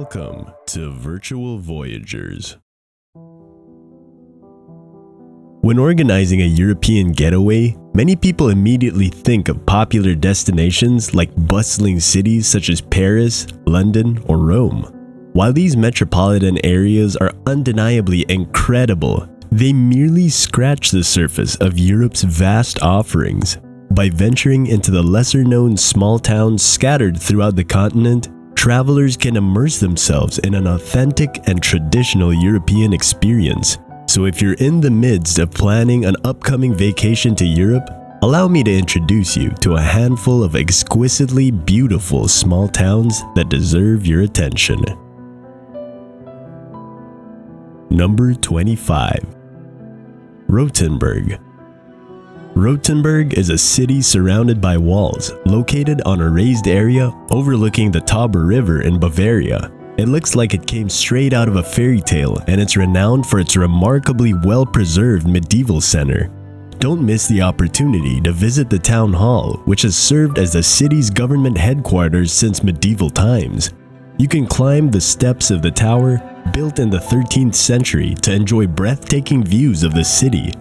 Welcome to Virtual Voyagers. When organizing a European getaway, many people immediately think of popular destinations like bustling cities such as Paris, London, or Rome. While these metropolitan areas are undeniably incredible, they merely scratch the surface of Europe's vast offerings. By venturing into the lesser-known small towns scattered throughout the continent, travelers can immerse themselves in an authentic and traditional European experience. So if you're in the midst of planning an upcoming vacation to Europe, allow me to introduce you to a handful of exquisitely beautiful small towns that deserve your attention. Number 25. Rothenburg. Rothenburg is a city surrounded by walls, located on a raised area overlooking the Tauber River in Bavaria. It looks like it came straight out of a fairy tale, and it's renowned for its remarkably well-preserved medieval center. Don't miss the opportunity to visit the town hall, which has served as the city's government headquarters since medieval times. You can climb the steps of the tower, built in the 13th century, to enjoy breathtaking views of the city.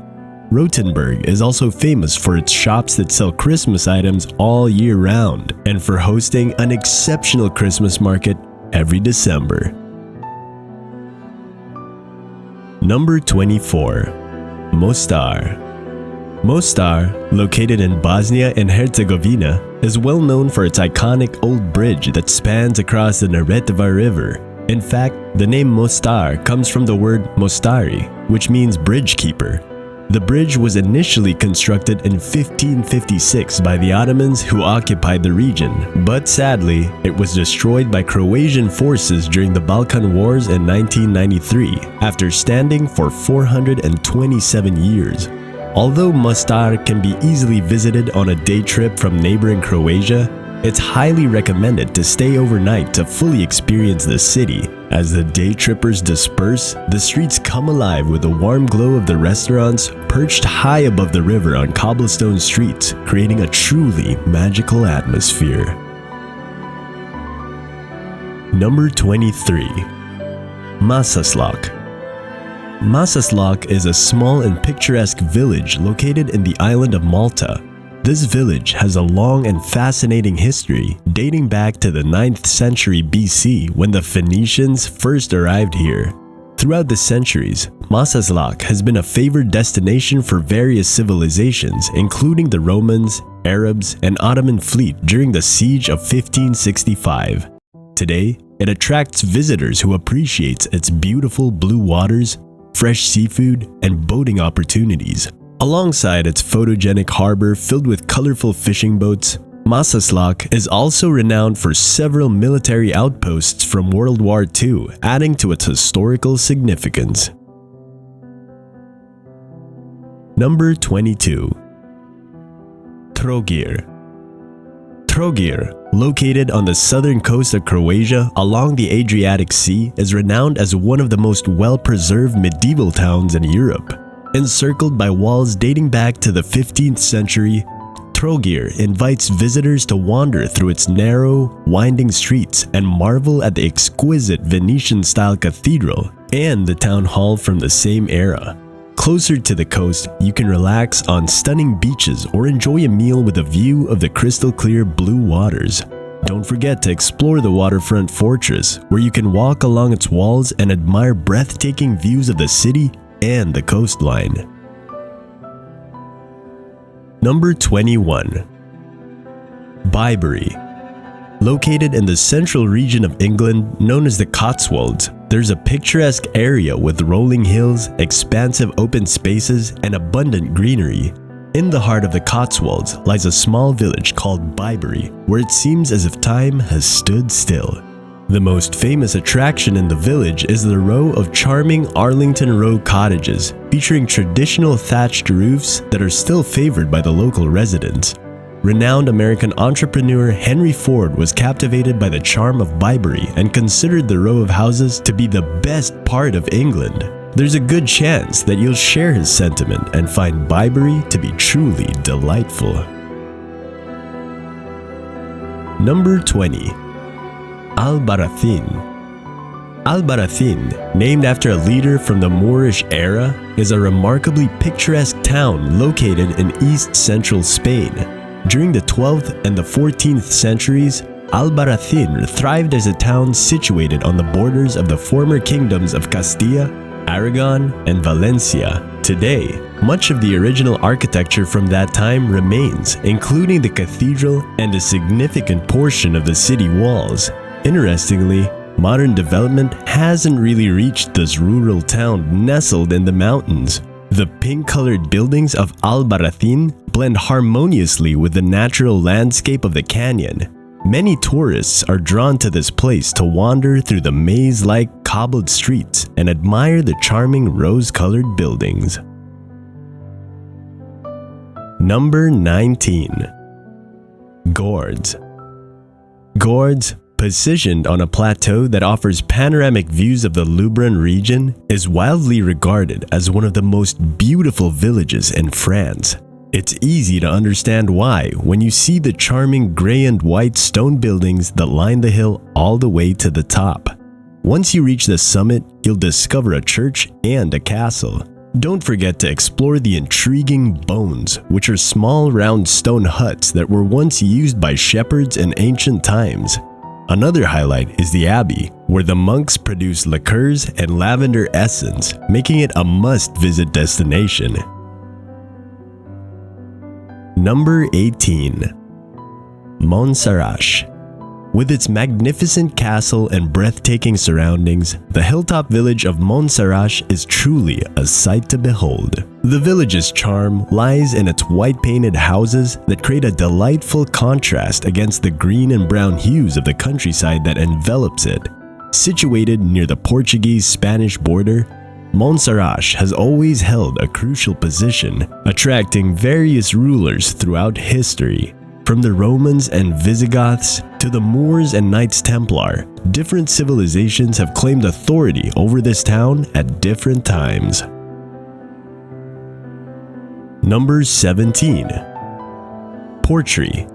Rothenburg is also famous for its shops that sell Christmas items all year round, and for hosting an exceptional Christmas market every December. Number 24. Mostar. Mostar, located in Bosnia and Herzegovina, is well known for its iconic old bridge that spans across the Neretva River. In fact, the name Mostar comes from the word Mostari, which means bridge keeper. The bridge was initially constructed in 1556 by the Ottomans who occupied the region, but sadly, it was destroyed by Croatian forces during the Balkan Wars in 1993, after standing for 427 years. Although Mostar can be easily visited on a day trip from neighboring Croatia, it's highly recommended to stay overnight to fully experience the city. As the day trippers disperse, the streets come alive with the warm glow of the restaurants perched high above the river on cobblestone streets, creating a truly magical atmosphere. Number 23. Massaslok. Massaslok is a small and picturesque village located in the island of Malta. This village has a long and fascinating history dating back to the 9th century BC when the Phoenicians first arrived here. Throughout the centuries, Massaslok has been a favored destination for various civilizations, including the Romans, Arabs, and Ottoman fleet during the siege of 1565. Today, it attracts visitors who appreciate its beautiful blue waters, fresh seafood, and boating opportunities. Alongside its photogenic harbor filled with colorful fishing boats, Massaslok is also renowned for several military outposts from World War II, adding to its historical significance. Number 22. Trogir. Trogir, located on the southern coast of Croatia along the Adriatic Sea, is renowned as one of the most well-preserved medieval towns in Europe. Encircled by walls dating back to the 15th century, Trogir invites visitors to wander through its narrow, winding streets and marvel at the exquisite Venetian-style cathedral and the town hall from the same era. Closer to the coast, you can relax on stunning beaches or enjoy a meal with a view of the crystal-clear blue waters. Don't forget to explore the waterfront fortress, where you can walk along its walls and admire breathtaking views of the city and the coastline. Number 21. Bibury. Located in the central region of England known as the Cotswolds, there's a picturesque area with rolling hills, expansive open spaces, and abundant greenery. In the heart of the Cotswolds lies a small village called Bibury, where it seems as if time has stood still. The most famous attraction in the village is the row of charming Arlington Row cottages, featuring traditional thatched roofs that are still favored by the local residents. Renowned American entrepreneur Henry Ford was captivated by the charm of Bibury and considered the row of houses to be the best part of England. There's a good chance that you'll share his sentiment and find Bibury to be truly delightful. Number 20. Albarracin. Albarracin, named after a leader from the Moorish era, is a remarkably picturesque town located in east-central Spain. During the 12th and the 14th centuries, Albarracin thrived as a town situated on the borders of the former kingdoms of Castilla, Aragon, and Valencia. Today, much of the original architecture from that time remains, including the cathedral and a significant portion of the city walls. Interestingly, modern development hasn't really reached this rural town nestled in the mountains. The pink-colored buildings of Albarracin blend harmoniously with the natural landscape of the canyon. Many tourists are drawn to this place to wander through the maze-like cobbled streets and admire the charming rose-colored buildings. Number 19. Gourds. Gourds, positioned on a plateau that offers panoramic views of the Luberon region, is widely regarded as one of the most beautiful villages in France. It's easy to understand why when you see the charming gray and white stone buildings that line the hill all the way to the top. Once you reach the summit, you'll discover a church and a castle. Don't forget to explore the intriguing bones, which are small round stone huts that were once used by shepherds in ancient times. Another highlight is the abbey, where the monks produce liqueurs and lavender essence, making it a must-visit destination. Number 18. Montserrat. With its magnificent castle and breathtaking surroundings, the hilltop village of Montserrat is truly a sight to behold. The village's charm lies in its white-painted houses that create a delightful contrast against the green and brown hues of the countryside that envelops it. Situated near the Portuguese-Spanish border, Montserrat has always held a crucial position, attracting various rulers throughout history. From the Romans and Visigoths to the Moors and Knights Templar, different civilizations have claimed authority over this town at different times. Number 17. Portree.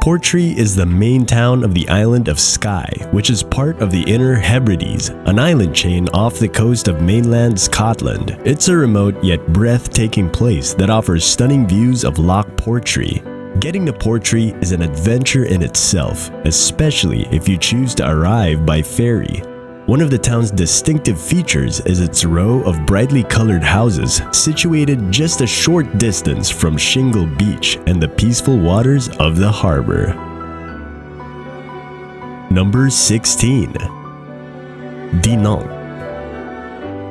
Portree is the main town of the island of Skye, which is part of the Inner Hebrides, an island chain off the coast of mainland Scotland. It's a remote yet breathtaking place that offers stunning views of Loch Portree. Getting to Portree is an adventure in itself, especially if you choose to arrive by ferry. One of the town's distinctive features is its row of brightly colored houses situated just a short distance from Shingle Beach and the peaceful waters of the harbor. Number 16. Dinant.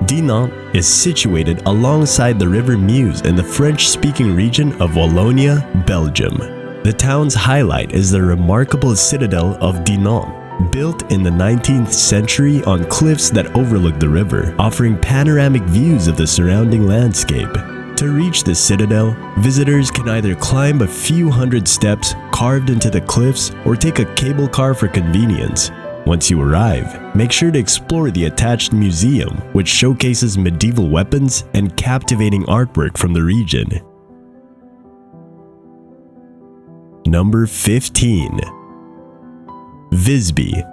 Dinant is situated alongside the River Meuse in the French-speaking region of Wallonia, Belgium. The town's highlight is the remarkable citadel of Dinant, built in the 19th century on cliffs that overlook the river, offering panoramic views of the surrounding landscape. To reach the citadel, visitors can either climb a few hundred steps carved into the cliffs or take a cable car for convenience. Once you arrive, make sure to explore the attached museum, which showcases medieval weapons and captivating artwork from the region. Number 15. Visby.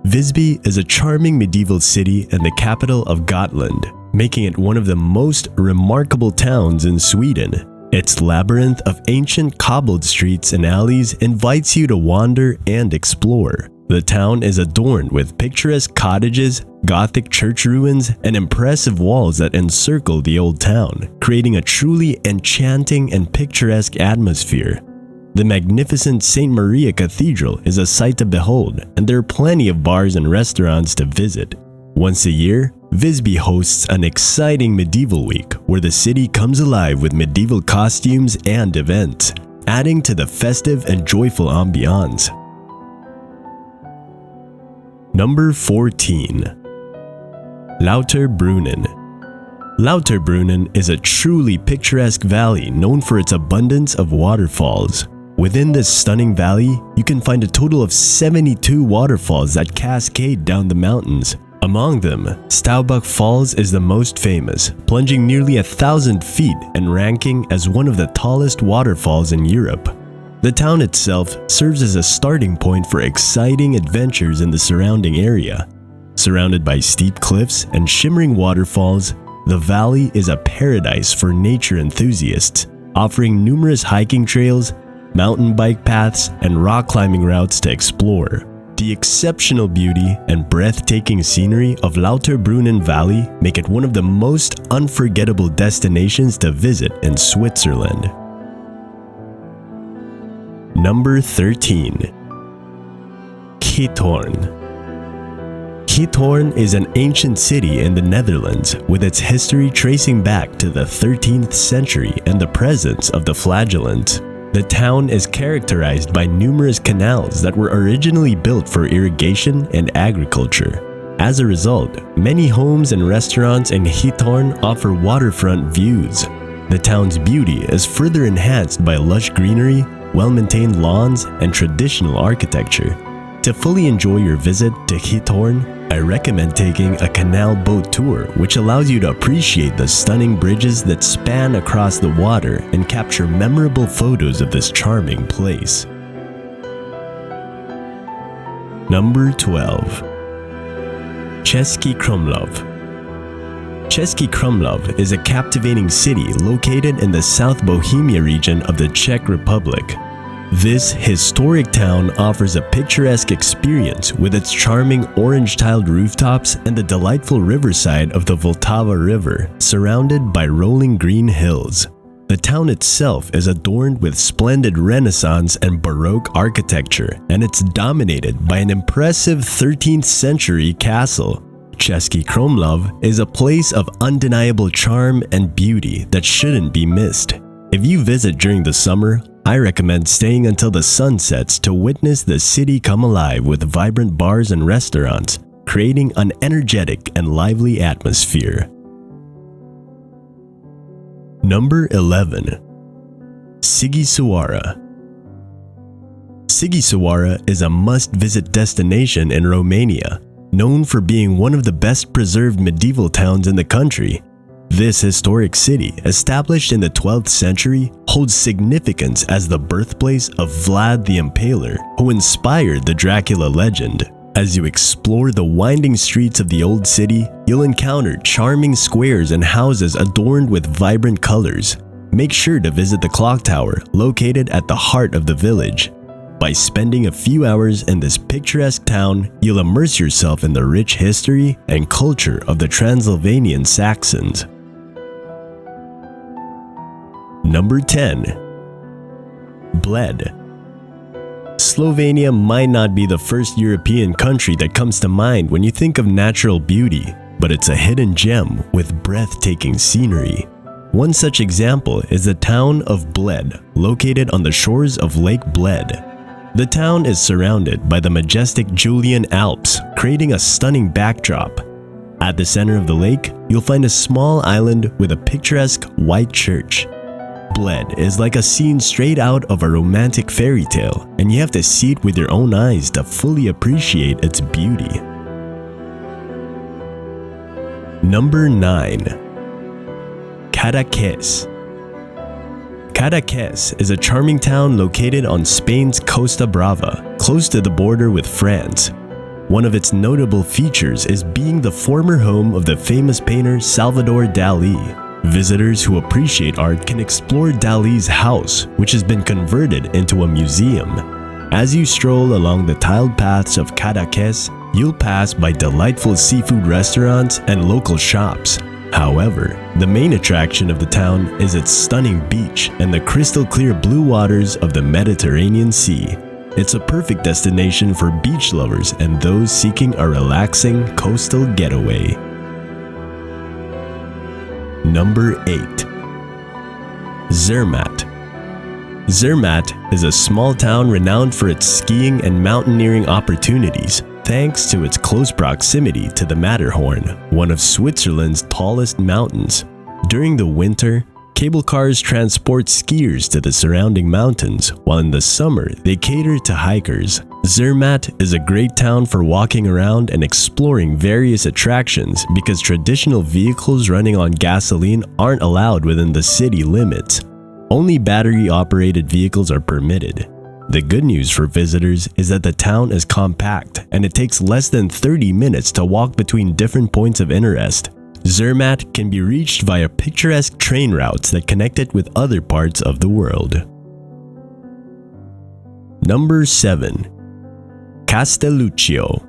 Visby is a charming medieval city and the capital of Gotland, making it one of the most remarkable towns in Sweden. Its labyrinth of ancient cobbled streets and alleys invites you to wander and explore. The town is adorned with picturesque cottages, Gothic church ruins, and impressive walls that encircle the old town, creating a truly enchanting and picturesque atmosphere. The magnificent St. Maria Cathedral is a sight to behold, and there are plenty of bars and restaurants to visit. Once a year, Visby hosts an exciting medieval week where the city comes alive with medieval costumes and events, adding to the festive and joyful ambiance. Number 14. Lauterbrunnen. Lauterbrunnen is a truly picturesque valley known for its abundance of waterfalls. Within this stunning valley, you can find a total of 72 waterfalls that cascade down the mountains. Among them, Staubach Falls is the most famous, plunging nearly 1,000 feet and ranking as one of the tallest waterfalls in Europe. The town itself serves as a starting point for exciting adventures in the surrounding area. Surrounded by steep cliffs and shimmering waterfalls, the valley is a paradise for nature enthusiasts, offering numerous hiking trails, mountain bike paths, and rock climbing routes to explore. The exceptional beauty and breathtaking scenery of Lauterbrunnen Valley make it one of the most unforgettable destinations to visit in Switzerland. Number 13. Giethoorn. Giethoorn is an ancient city in the Netherlands with its history tracing back to the 13th century and the presence of the flagellants. The town is characterized by numerous canals that were originally built for irrigation and agriculture. As a result, many homes and restaurants in Giethoorn offer waterfront views. The town's beauty is further enhanced by lush greenery, well-maintained lawns, and traditional architecture. To fully enjoy your visit to Giethoorn, I recommend taking a canal boat tour, which allows you to appreciate the stunning bridges that span across the water and capture memorable photos of this charming place. Number 12. Český Krumlov. Český Krumlov is a captivating city located in the South Bohemia region of the Czech Republic. This historic town offers a picturesque experience with its charming orange-tiled rooftops and the delightful riverside of the Vltava River, surrounded by rolling green hills. The town itself is adorned with splendid Renaissance and Baroque architecture, and it's dominated by an impressive 13th century castle. Český Krumlov is a place of undeniable charm and beauty that shouldn't be missed. If you visit during the summer, I recommend staying until the sun sets to witness the city come alive with vibrant bars and restaurants, creating an energetic and lively atmosphere. Number 11. Sighisoara. Sighisoara is a must-visit destination in Romania, known for being one of the best preserved medieval towns in the country. This historic city, established in the 12th century, holds significance as the birthplace of Vlad the Impaler, who inspired the Dracula legend. As you explore the winding streets of the old city, you'll encounter charming squares and houses adorned with vibrant colors. Make sure to visit the clock tower, located at the heart of the village. By spending a few hours in this picturesque town, you'll immerse yourself in the rich history and culture of the Transylvanian Saxons. Number 10. Bled. Slovenia might not be the first European country that comes to mind when you think of natural beauty, but it's a hidden gem with breathtaking scenery. One such example is the town of Bled, located on the shores of Lake Bled. The town is surrounded by the majestic Julian Alps, creating a stunning backdrop. At the center of the lake, you'll find a small island with a picturesque white church. Bled is like a scene straight out of a romantic fairy tale, and you have to see it with your own eyes to fully appreciate its beauty. Number 9. Cadaqués. Cadaqués is a charming town located on Spain's Costa Brava, close to the border with France. One of its notable features is being the former home of the famous painter Salvador Dalí. Visitors who appreciate art can explore Dalí's house, which has been converted into a museum. As you stroll along the tiled paths of Cadaqués, you'll pass by delightful seafood restaurants and local shops. However, the main attraction of the town is its stunning beach and the crystal-clear blue waters of the Mediterranean Sea. It's a perfect destination for beach lovers and those seeking a relaxing coastal getaway. Number 8. Zermatt. Zermatt is a small town renowned for its skiing and mountaineering opportunities, thanks to its close proximity to the Matterhorn, one of Switzerland's tallest mountains. During the winter, cable cars transport skiers to the surrounding mountains, while in the summer they cater to hikers. Zermatt is a great town for walking around and exploring various attractions because traditional vehicles running on gasoline aren't allowed within the city limits. Only battery-operated vehicles are permitted. The good news for visitors is that the town is compact and it takes less than 30 minutes to walk between different points of interest. Zermatt can be reached via picturesque train routes that connect it with other parts of the world. Number 7. Castelluccio.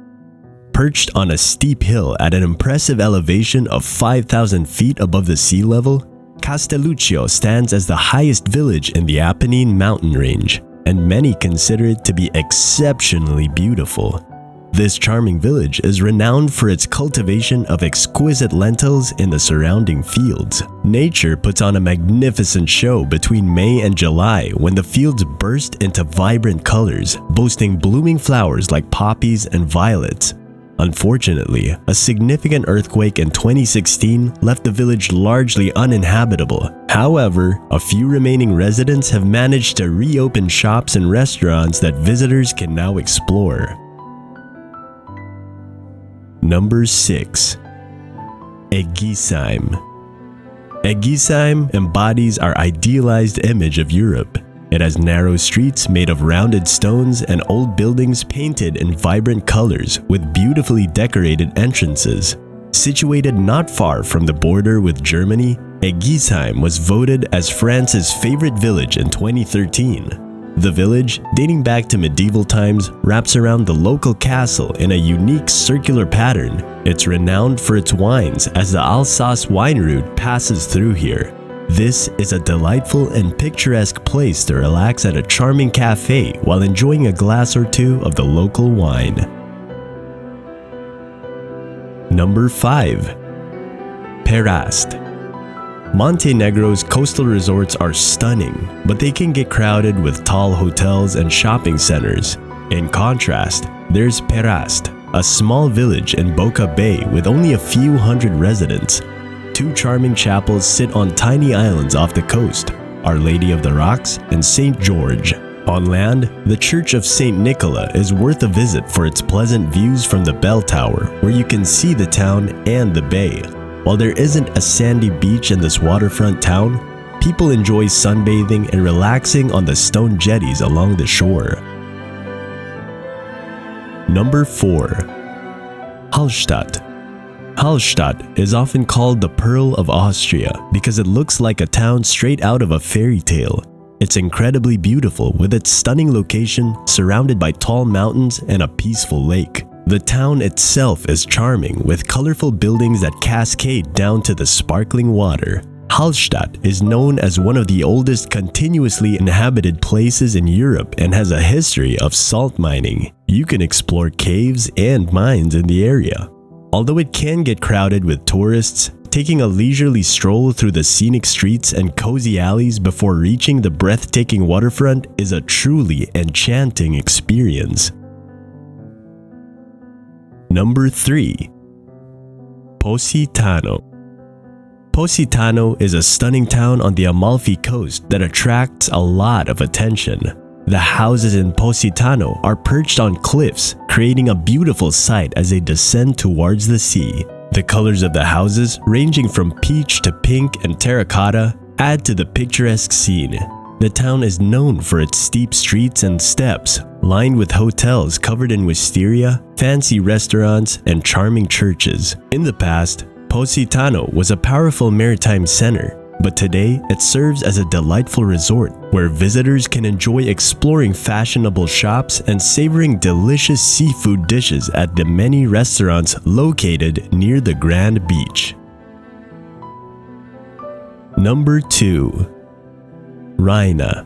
Perched on a steep hill at an impressive elevation of 5,000 feet above the sea level, Castelluccio stands as the highest village in the Apennine mountain range, and many consider it to be exceptionally beautiful. This charming village is renowned for its cultivation of exquisite lentils in the surrounding fields. Nature puts on a magnificent show between May and July when the fields burst into vibrant colors, boasting blooming flowers like poppies and violets. Unfortunately, a significant earthquake in 2016 left the village largely uninhabitable. However, a few remaining residents have managed to reopen shops and restaurants that visitors can now explore. Number 6. Egisheim. Egisheim embodies our idealized image of Europe. It has narrow streets made of rounded stones and old buildings painted in vibrant colors with beautifully decorated entrances. Situated not far from the border with Germany, Egisheim was voted as France's favorite village in 2013. The village, dating back to medieval times, wraps around the local castle in a unique circular pattern. It's renowned for its wines as the Alsace wine route passes through here. This is a delightful and picturesque place to relax at a charming cafe while enjoying a glass or two of the local wine. Number 5. Perast. Montenegro's coastal resorts are stunning, but they can get crowded with tall hotels and shopping centers. In contrast, there's Perast, a small village in Boca Bay with only a few hundred residents. 2 charming chapels sit on tiny islands off the coast, Our Lady of the Rocks and St. George. On land, the Church of St. Nicola is worth a visit for its pleasant views from the bell tower, where you can see the town and the bay. While there isn't a sandy beach in this waterfront town, people enjoy sunbathing and relaxing on the stone jetties along the shore. Number 4. Hallstatt. Hallstatt is often called the Pearl of Austria because it looks like a town straight out of a fairy tale. It's incredibly beautiful with its stunning location surrounded by tall mountains and a peaceful lake. The town itself is charming with colorful buildings that cascade down to the sparkling water. Hallstatt is known as one of the oldest continuously inhabited places in Europe and has a history of salt mining. You can explore caves and mines in the area. Although it can get crowded with tourists, taking a leisurely stroll through the scenic streets and cozy alleys before reaching the breathtaking waterfront is a truly enchanting experience. Number 3. Positano. Positano is a stunning town on the Amalfi Coast that attracts a lot of attention. The houses in Positano are perched on cliffs, creating a beautiful sight as they descend towards the sea. The colors of the houses, ranging from peach to pink and terracotta, add to the picturesque scene. The town is known for its steep streets and steps, lined with hotels covered in wisteria, fancy restaurants, and charming churches. In the past, Positano was a powerful maritime center, but today it serves as a delightful resort where visitors can enjoy exploring fashionable shops and savoring delicious seafood dishes at the many restaurants located near the Grand Beach. Number 2. Rhina.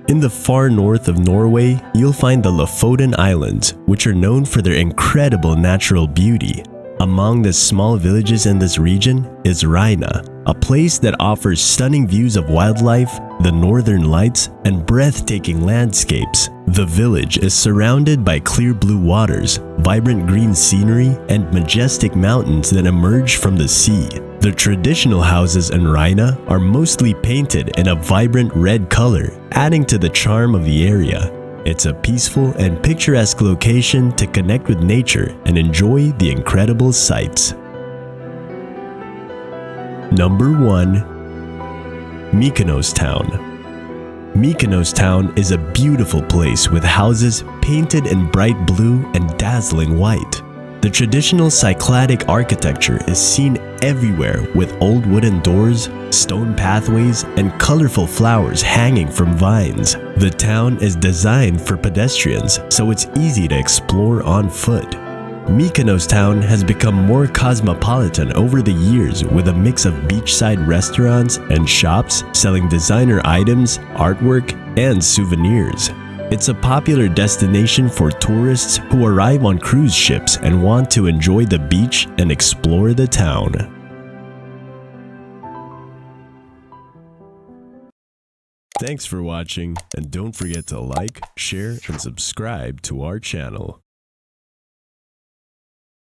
In the far north of Norway, you'll find the Lofoten Islands, which are known for their incredible natural beauty. Among the small villages in this region is Rhina, a place that offers stunning views of wildlife, the northern lights, and breathtaking landscapes. The village is surrounded by clear blue waters, vibrant green scenery, and majestic mountains that emerge from the sea. The traditional houses in Rhina are mostly painted in a vibrant red color, adding to the charm of the area. It's a peaceful and picturesque location to connect with nature and enjoy the incredible sights. Number 1. Mykonos Town. Mykonos Town is a beautiful place with houses painted in bright blue and dazzling white. The traditional Cycladic architecture is seen everywhere with old wooden doors, stone pathways, and colorful flowers hanging from vines. The town is designed for pedestrians, so it's easy to explore on foot. Mykonos Town has become more cosmopolitan over the years with a mix of beachside restaurants and shops selling designer items, artwork, and souvenirs. It's a popular destination for tourists who arrive on cruise ships and want to enjoy the beach and explore the town. Thanks for watching, and don't forget to like, share, and subscribe to our channel.